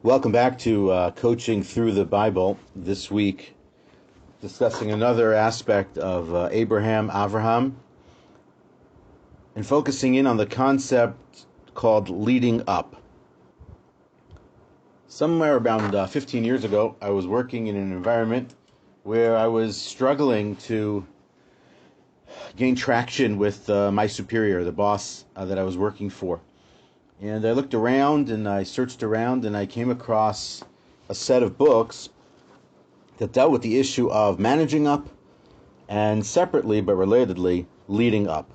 Welcome back to Coaching Through the Bible. This week, discussing another aspect of Avraham, and focusing in on the concept called leading up. Somewhere around 15 years ago, I was working in an environment where I was struggling to gain traction with my superior, the boss that I was working for. And I looked around and I searched around and I came across a set of books that dealt with the issue of managing up and separately but relatedly leading up.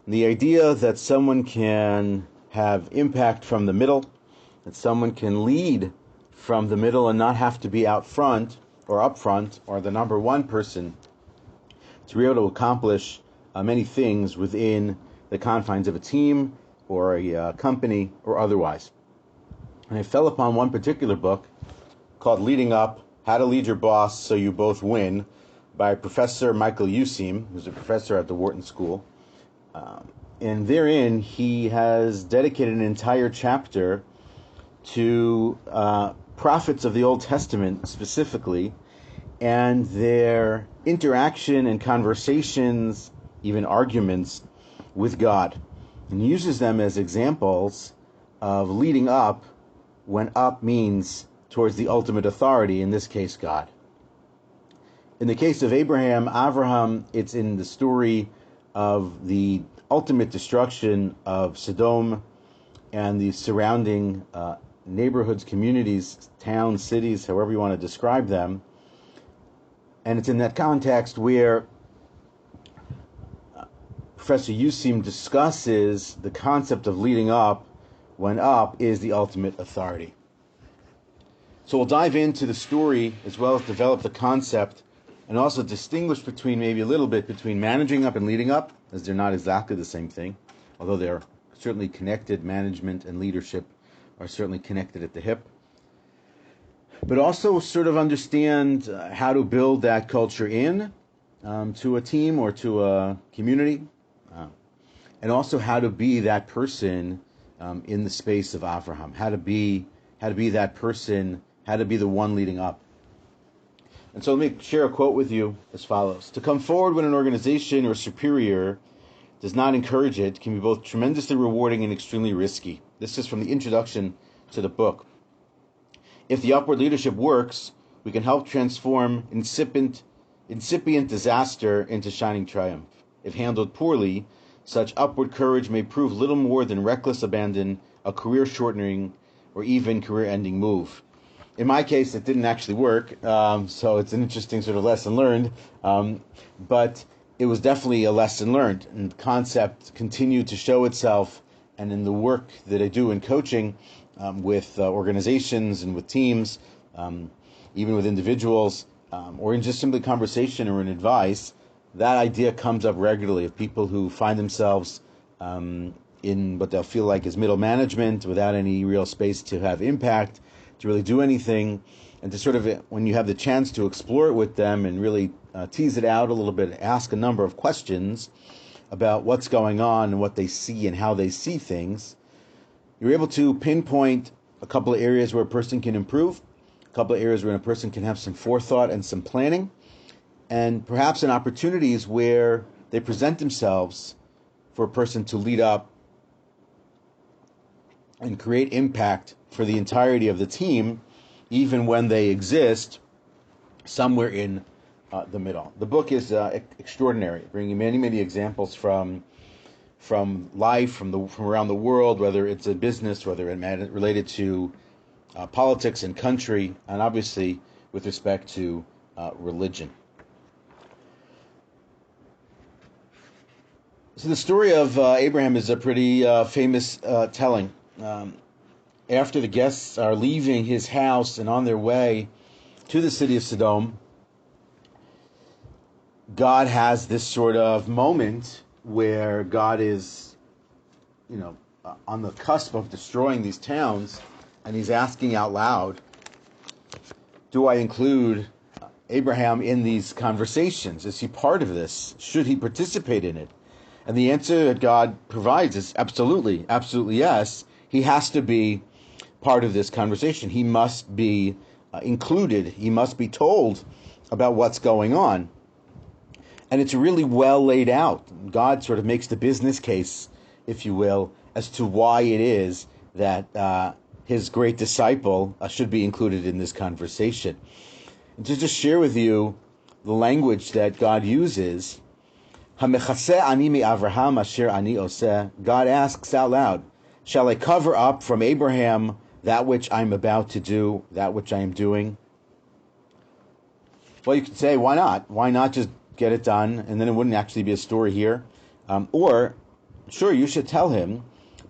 And the idea that someone can have impact from the middle, that someone can lead from the middle and not have to be out front or up front or the number one person to be able to accomplish many things within the confines of a team or a company or otherwise. And I fell upon one particular book called Leading Up, How to Lead Your Boss So You Both Win by Professor Michael Useem, who's a professor at the Wharton School. And therein he has dedicated an entire chapter to prophets of the Old Testament specifically and their interaction and conversations, even arguments with God. And he uses them as examples of leading up when up means towards the ultimate authority, in this case, God. In the case of Avraham, it's in the story of the ultimate destruction of Sodom and the surrounding neighborhoods, communities, towns, cities, however you want to describe them. And it's in that context where Professor Useem discusses the concept of leading up when up is the ultimate authority. So we'll dive into the story as well as develop the concept and also distinguish between maybe a little bit between managing up and leading up, as they're not exactly the same thing, although they're certainly connected. Management and leadership are certainly connected at the hip. But also sort of understand how to build that culture in to a team or to a community. And also how to be that person in the space of Avraham, how to be that person, how to be the one leading up. And so let me share a quote with you as follows. To come forward when an organization or superior does not encourage it can be both tremendously rewarding and extremely risky. This is from the introduction to the book. If the upward leadership works, we can help transform incipient disaster into shining triumph. If handled poorly, such upward courage may prove little more than reckless abandon, a career-shortening, or even career-ending move. In my case, it didn't actually work, so it's an interesting sort of lesson learned, but it was definitely a lesson learned, and the concept continued to show itself, and in the work that I do in coaching with organizations and with teams, even with individuals, or in just simply conversation or in advice, that idea comes up regularly of people who find themselves in what they'll feel like is middle management without any real space to have impact, to really do anything, and to sort of, when you have the chance to explore it with them and really tease it out a little bit, ask a number of questions about what's going on and what they see and how they see things, you're able to pinpoint a couple of areas where a person can improve, a couple of areas where a person can have some forethought and some planning, and perhaps in opportunities where they present themselves for a person to lead up and create impact for the entirety of the team, even when they exist somewhere in the middle. The book is extraordinary, bringing many, many examples from life, from around the world, whether it's a business, whether it's related to politics and country, and obviously with respect to religion. So the story of Abraham is a pretty famous telling. After the guests are leaving his house and on their way to the city of Sodom, God has this sort of moment where God is, on the cusp of destroying these towns, and he's asking out loud, do I include Abraham in these conversations? Is he part of this? Should he participate in it? And the answer that God provides is absolutely, absolutely yes. He has to be part of this conversation. He must be included. He must be told about what's going on. And it's really well laid out. God sort of makes the business case, if you will, as to why it is that his great disciple should be included in this conversation. And to just share with you the language that God uses, "Hamechaseh ani me'Avraham asher ani oseh." God asks out loud, "Shall I cover up from Abraham that which I'm about to do, that which I am doing?" Well, you could say, why not? Why not just get it done, and then it wouldn't actually be a story here? Or, sure, you should tell him,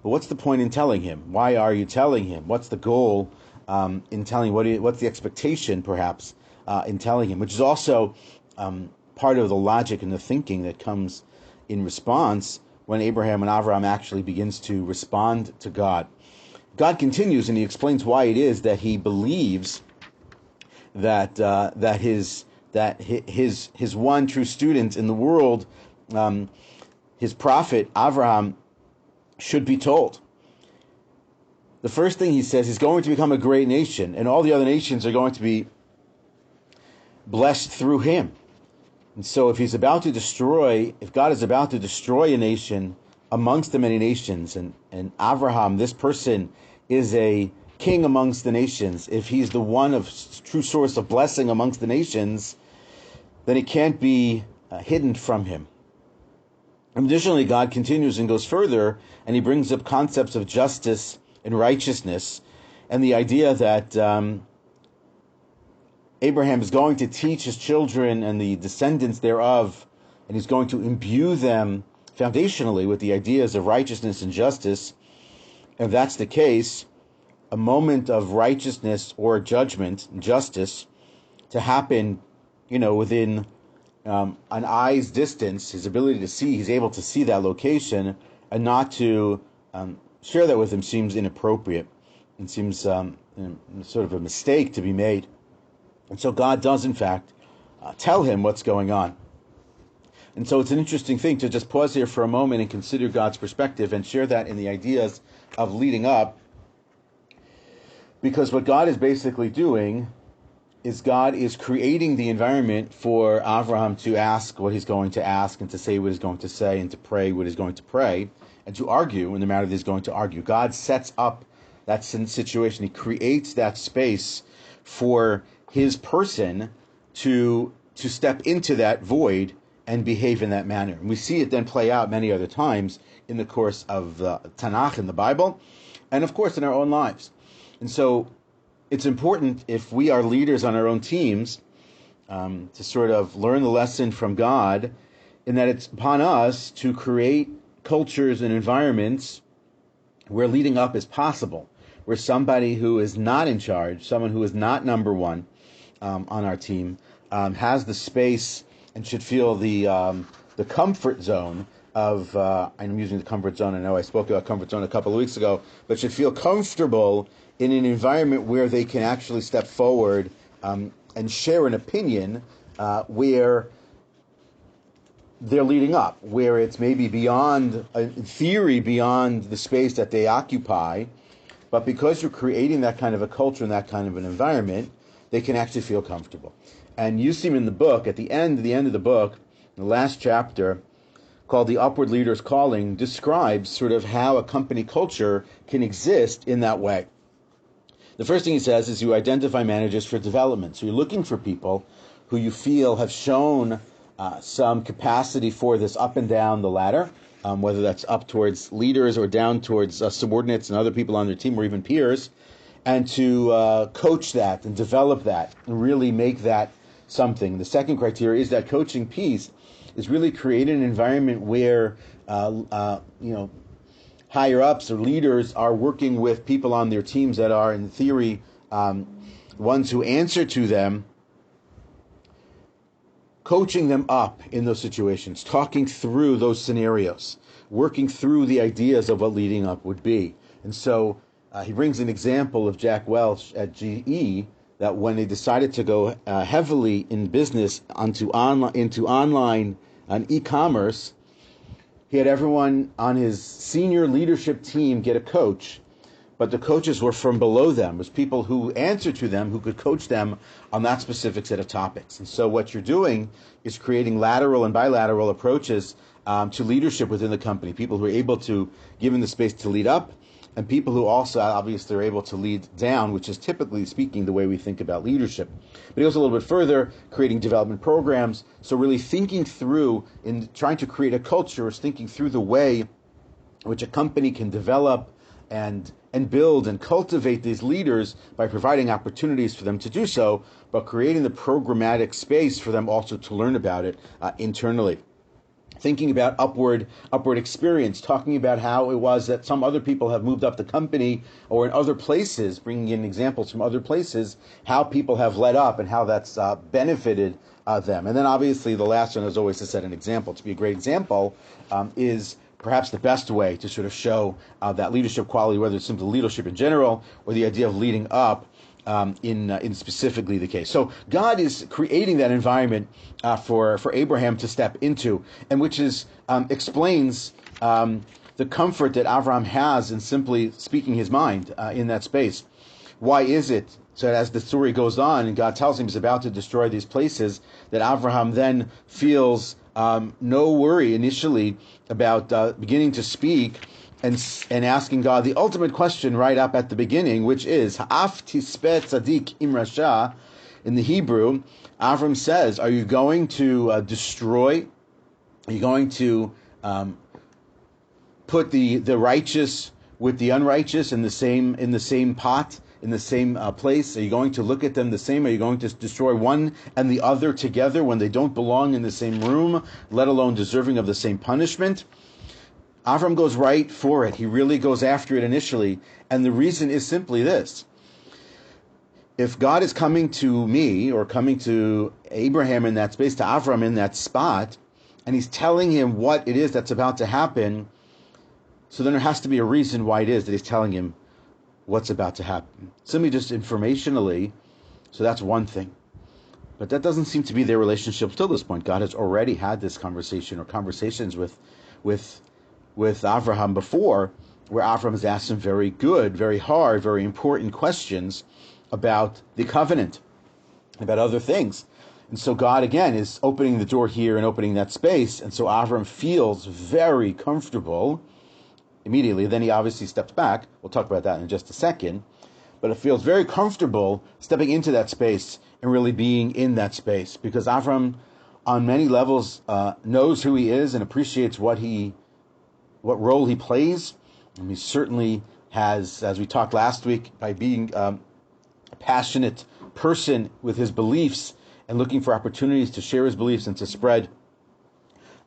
but what's the point in telling him? Why are you telling him? What's the goal in telling? What's the expectation, perhaps, in telling him? Which is also part of the logic and the thinking that comes in response when Abraham and Avraham actually begins to respond to God. God continues and he explains why it is that he believes that his one true student in the world, his prophet Avraham, should be told. The first thing he says, he's going to become a great nation, and all the other nations are going to be blessed through him. And so if God is about to destroy a nation amongst the many nations, and Avraham, this person, is a king amongst the nations, if he's the one of true source of blessing amongst the nations, then it can't be hidden from him. Additionally, God continues and goes further, and he brings up concepts of justice and righteousness, and the idea that Abraham is going to teach his children and the descendants thereof, and he's going to imbue them foundationally with the ideas of righteousness and justice. If that's the case, a moment of righteousness or judgment, justice, to happen, within an eye's distance, his ability to see, he's able to see that location, and not to share that with him seems inappropriate and seems sort of a mistake to be made. And so God does, in fact, tell him what's going on. And so it's an interesting thing to just pause here for a moment and consider God's perspective and share that in the ideas of leading up. Because what God is basically doing is God is creating the environment for Avraham to ask what he's going to ask, and to say what he's going to say, and to pray what he's going to pray, and to argue in the matter that he's going to argue. God sets up that situation. He creates that space for his person to step into that void and behave in that manner. And we see it then play out many other times in the course of the Tanakh in the Bible, and of course in our own lives. And so it's important, if we are leaders on our own teams, to sort of learn the lesson from God, in that it's upon us to create cultures and environments where leading up is possible, where somebody who is not in charge, someone who is not number one on our team, has the space and should feel the comfort zone of, I'm using the comfort zone, I know I spoke about comfort zone a couple of weeks ago, but should feel comfortable in an environment where they can actually step forward and share an opinion where they're leading up, where it's maybe beyond, in theory, beyond the space that they occupy, but because you're creating that kind of a culture and that kind of an environment, they can actually feel comfortable. And you see in the book, at the end of the book, the last chapter, called The Upward Leader's Calling, describes sort of how a company culture can exist in that way. The first thing he says is you identify managers for development. So you're looking for people who you feel have shown some capacity for this up and down the ladder, whether that's up towards leaders or down towards subordinates and other people on their team or even peers, and to coach that and develop that and really make that something. The second criteria is that coaching piece is really creating an environment where higher ups or leaders are working with people on their teams that are, in theory, ones who answer to them, coaching them up in those situations, talking through those scenarios, working through the ideas of what leading up would be. And so he brings an example of Jack Welch at GE, that when they decided to go heavily in business into online and e-commerce, he had everyone on his senior leadership team get a coach but the coaches were from below them. It was people who answered to them, who could coach them on that specific set of topics. And so what you're doing is creating lateral and bilateral approaches to leadership within the company. People who are able to give them the space to lead up, and people who also obviously are able to lead down, which is typically speaking the way we think about leadership. But it goes a little bit further, creating development programs. So really thinking through, in trying to create a culture, is thinking through the way in which a company can develop and build and cultivate these leaders by providing opportunities for them to do so, but creating the programmatic space for them also to learn about it internally. Thinking about upward experience, talking about how it was that some other people have moved up the company or in other places, bringing in examples from other places, how people have led up and how that's benefited them. And then obviously the last one is always to set an example. To be a great example is perhaps the best way to sort of show that leadership quality, whether it's simply leadership in general or the idea of leading up in specifically the case. So God is creating that environment for Abraham to step into, and which is explains the comfort that Avraham has in simply speaking his mind in that space. Why is it? So as the story goes on and God tells him he's about to destroy these places, that Avraham then feels no worry initially about beginning to speak and asking God the ultimate question right up at the beginning, which is Ha'af tispeh tzadik im rasha. In the Hebrew, Avram says, "Are you going to destroy? Are you going to put the righteous with the unrighteous in the same pot, in the same place? Are you going to look at them the same? Are you going to destroy one and the other together when they don't belong in the same room, let alone deserving of the same punishment?" Avram goes right for it. He really goes after it initially. And the reason is simply this. If God is coming to me or coming to Abraham in that space, to Avram in that spot, and he's telling him what it is that's about to happen, so then there has to be a reason why it is that he's telling him what's about to happen. Simply just informationally, so that's one thing. But that doesn't seem to be their relationship till this point. God has already had this conversation or conversations with Avraham before, where Avraham has asked him very good, very hard, very important questions about the covenant, about other things. And so God, again, is opening the door here and opening that space. And so Avraham feels very comfortable immediately. Then he obviously steps back. We'll talk about that in just a second. But it feels very comfortable stepping into that space and really being in that space. Because Avraham, on many levels, knows who he is and appreciates what role he plays. And he certainly has, as we talked last week, by being a passionate person with his beliefs and looking for opportunities to share his beliefs and to spread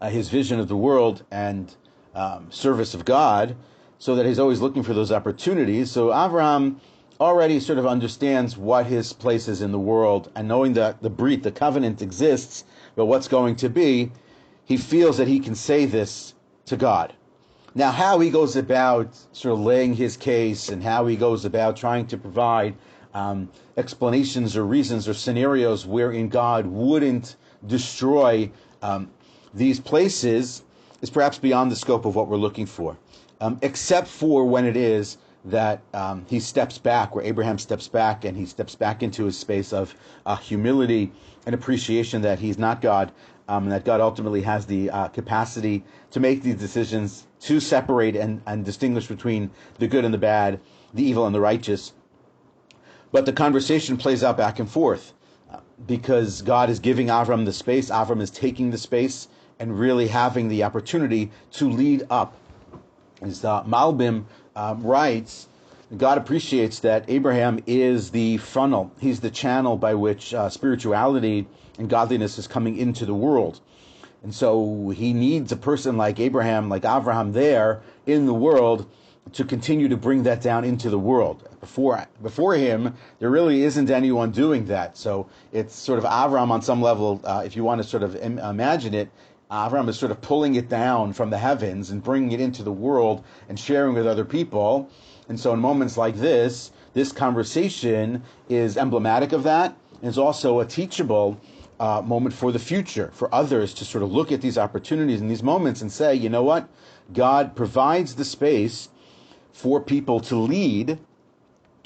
his vision of the world and service of God, so that he's always looking for those opportunities. So Avraham already sort of understands what his place is in the world, and knowing that the brit, the covenant exists, but what's going to be, he feels that he can say this to God. Now, how he goes about sort of laying his case and how he goes about trying to provide explanations or reasons or scenarios wherein God wouldn't destroy these places is perhaps beyond the scope of what we're looking for, except for when it is that he steps back, where Abraham steps back and he steps back into his space of humility and appreciation that he's not God, and that God ultimately has the capacity to make these decisions, to separate and distinguish between the good and the bad, the evil and the righteous. But the conversation plays out back and forth because God is giving Avram the space. Avram is taking the space and really having the opportunity to lead up. As Malbim writes, God appreciates that Abraham is the funnel. He's the channel by which spirituality and godliness is coming into the world. And so he needs a person like Abraham, like Avraham there in the world to continue to bring that down into the world. Before him, there really isn't anyone doing that. So it's sort of Avram on some level, if you want to sort of imagine it, Avram is sort of pulling it down from the heavens and bringing it into the world and sharing with other people. And so in moments like this conversation is emblematic of that. And it's also a teachable moment for the future, for others to sort of look at these opportunities and these moments and say, you know what? God provides the space for people to lead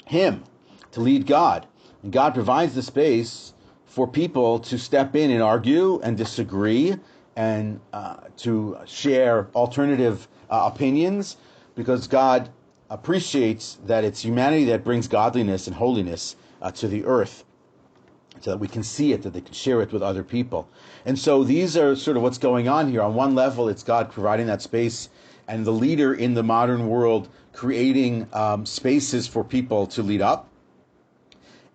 him, to lead God. And God provides the space for people to step in and argue and disagree and to share alternative opinions, because God appreciates that it's humanity that brings godliness and holiness to the earth, so that we can see it, that they can share it with other people. And so these are sort of what's going on here. On one level, it's God providing that space, and the leader in the modern world creating spaces for people to lead up.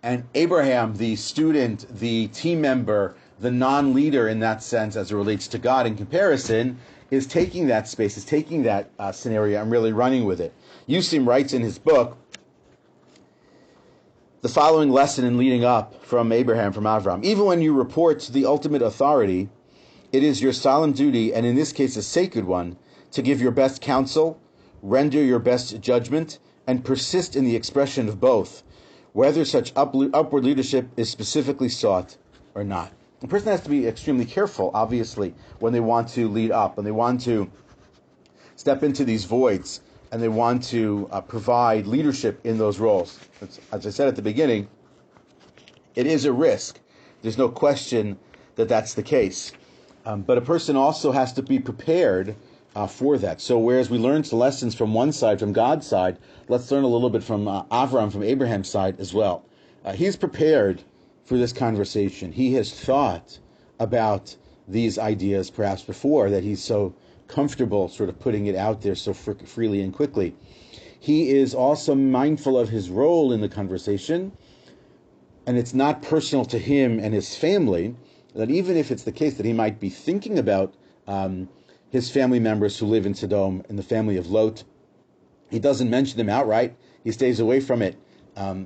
And Abraham, the student, the team member, the non-leader in that sense as it relates to God in comparison, is taking that space, is taking that scenario and really running with it. Yusim writes in his book the following lesson in leading up from Abraham, from Avram. Even when you report to the ultimate authority, it is your solemn duty, and in this case a sacred one, to give your best counsel, render your best judgment, and persist in the expression of both, whether such upward leadership is specifically sought or not. A person has to be extremely careful, obviously, when they want to lead up, and they want to step into these voids, and they want to provide leadership in those roles. As I said at the beginning, it is a risk. There's no question that that's the case. But a person also has to be prepared for that. So whereas we learned lessons from one side, from God's side, let's learn a little bit from Avram, from Abraham's side as well. He's prepared for this conversation. He has thought about these ideas perhaps before, that he's so comfortable sort of putting it out there so freely and quickly. He is also mindful of his role in the conversation, and it's not personal to him and his family, that even if it's the case that he might be thinking about his family members who live in Sodom, in the family of Lot, he doesn't mention them outright. He stays away from it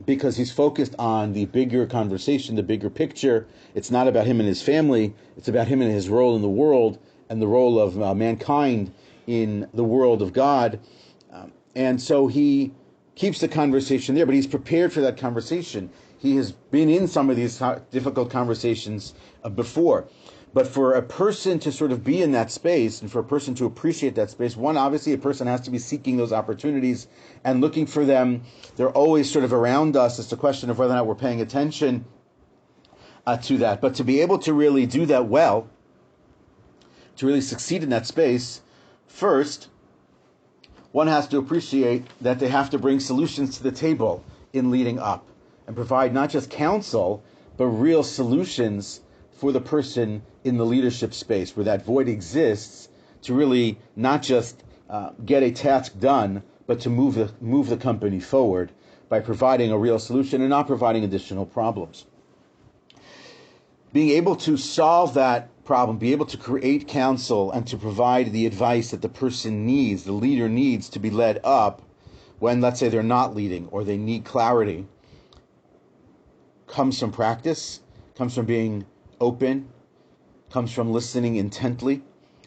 because he's focused on the bigger conversation, the bigger picture. It's not about him and his family. It's about him and his role in the world and the role of mankind in the world of God. And so he keeps the conversation there, but he's prepared for that conversation. He has been in some of these difficult conversations before. But for a person to sort of be in that space, and for a person to appreciate that space, one, obviously a person has to be seeking those opportunities and looking for them. They're always sort of around us. It's a question of whether or not we're paying attention to that. But to be able to really do that well, to really succeed in that space, first, one has to appreciate that they have to bring solutions to the table in leading up and provide not just counsel, but real solutions for the person in the leadership space where that void exists, to really not just get a task done, but to move the company forward by providing a real solution and not providing additional problems. Being able to solve that problem, be able to create counsel and to provide the advice that the person needs, the leader needs to be led up when, let's say, they're not leading or they need clarity, comes from practice, comes from being open, comes from listening intently.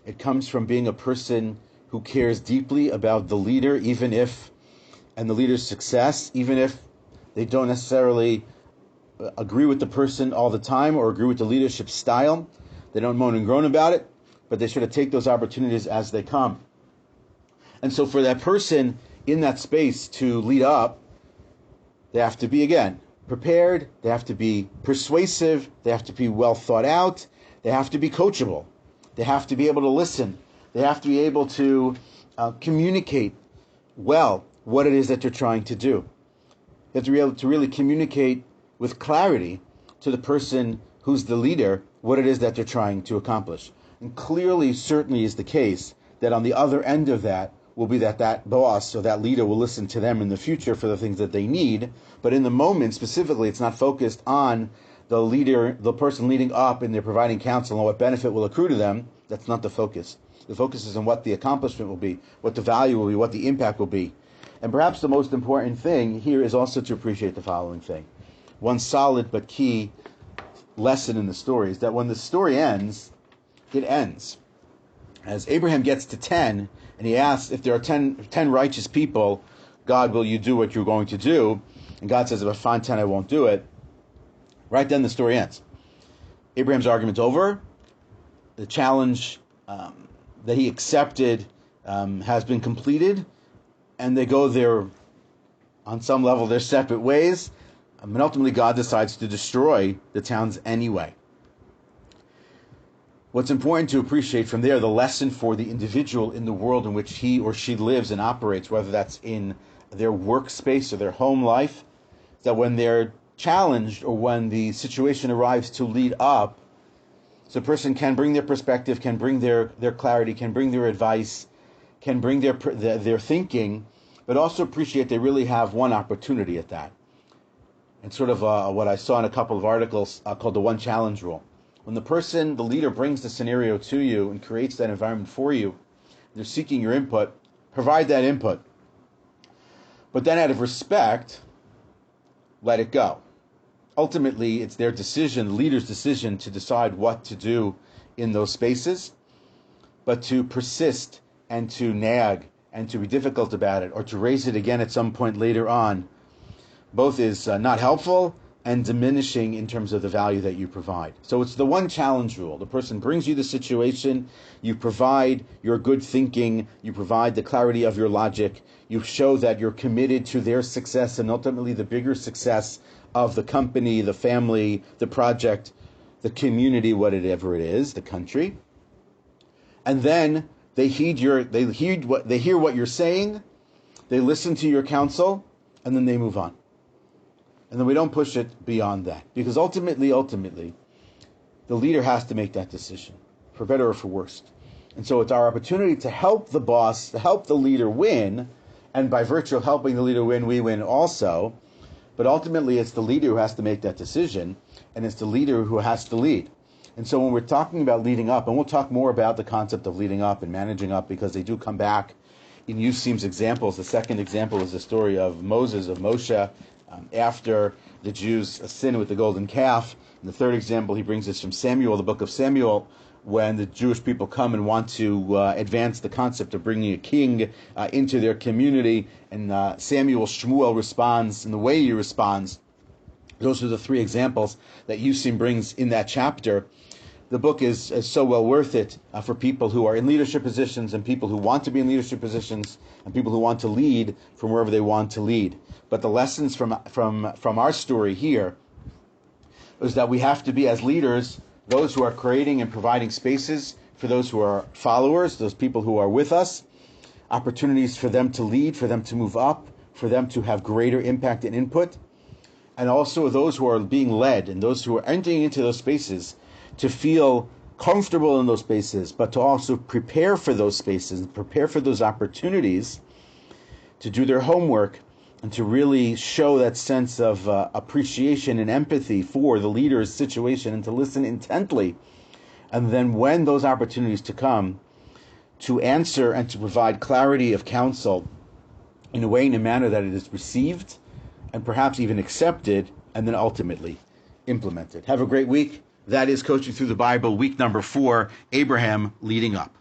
It comes from being a person who cares deeply about the leader, and the leader's success, even if they don't necessarily agree with the person all the time or agree with the leadership style. They don't moan and groan about it, but they sort of take those opportunities as they come. And so for that person in that space to lead up, they have to be, again, prepared, they have to be persuasive, they have to be well thought out, they have to be coachable, they have to be able to listen, they have to be able to communicate well what it is that they're trying to do. They have to be able to really communicate with clarity to the person who's the leader what it is that they're trying to accomplish. And clearly, certainly is the case that on the other end of that will be that boss or that leader will listen to them in the future for the things that they need. But in the moment, specifically, it's not focused on the leader, the person leading up, and they're providing counsel and what benefit will accrue to them. That's not the focus. The focus is on what the accomplishment will be, what the value will be, what the impact will be. And perhaps the most important thing here is also to appreciate the following thing. One solid but key lesson in the story is that when the story ends, it ends. As Abraham gets to 10, and he asks, if there are 10 righteous people, God, will you do what you're going to do? And God says, if I find 10, I won't do it. Right then the story ends. Abraham's argument's over. The challenge that he accepted has been completed. and they go their, on some level, their separate ways. And ultimately, God decides to destroy the towns anyway. What's important to appreciate from there, the lesson for the individual in the world in which he or she lives and operates, whether that's in their workspace or their home life, is that when they're challenged or when the situation arrives to lead up, so a person can bring their perspective, can bring their clarity, can bring their advice, can bring their thinking, but also appreciate they really have one opportunity at that. And sort of what I saw in a couple of articles called the one challenge rule. When the leader brings the scenario to you and creates that environment for you, they're seeking your input, provide that input. But then out of respect, let it go. Ultimately, it's their decision, the leader's decision, to decide what to do in those spaces, but to persist and to nag and to be difficult about it or to raise it again at some point later on, both is not helpful and diminishing in terms of the value that you provide. So it's the one challenge rule. The person brings you the situation, you provide your good thinking, you provide the clarity of your logic, you show that you're committed to their success and ultimately the bigger success of the company, the family, the project, the community, whatever it is, the country. And then they hear what you're saying, they listen to your counsel, and then they move on. And then we don't push it beyond that. Because ultimately, the leader has to make that decision, for better or for worse. And so it's our opportunity to help the boss, to help the leader win, and by virtue of helping the leader win, we win also. But ultimately, it's the leader who has to make that decision, and it's the leader who has to lead. And so when we're talking about leading up, and we'll talk more about the concept of leading up and managing up, because they do come back in Yusim's examples. The second example is the story of Moshe, after the Jews sin with the golden calf. And the third example he brings is from Samuel, the book of Samuel, when the Jewish people come and want to advance the concept of bringing a king into their community. And Shmuel responds, and the way he responds, those are the three examples that Yusim brings in that chapter. The book is so well worth it for people who are in leadership positions and people who want to be in leadership positions and people who want to lead from wherever they want to lead. But the lessons from our story here is that we have to be, as leaders, those who are creating and providing spaces for those who are followers, those people who are with us, opportunities for them to lead, for them to move up, for them to have greater impact and input, and also those who are being led and those who are entering into those spaces to feel comfortable in those spaces, but to also prepare for those spaces and prepare for those opportunities to do their homework and to really show that sense of appreciation and empathy for the leader's situation and to listen intently. And then when those opportunities to come, to answer and to provide clarity of counsel in a manner that it is received and perhaps even accepted and then ultimately implemented. Have a great week. That is Coaching Through the Bible, week number 4, Abraham leading up.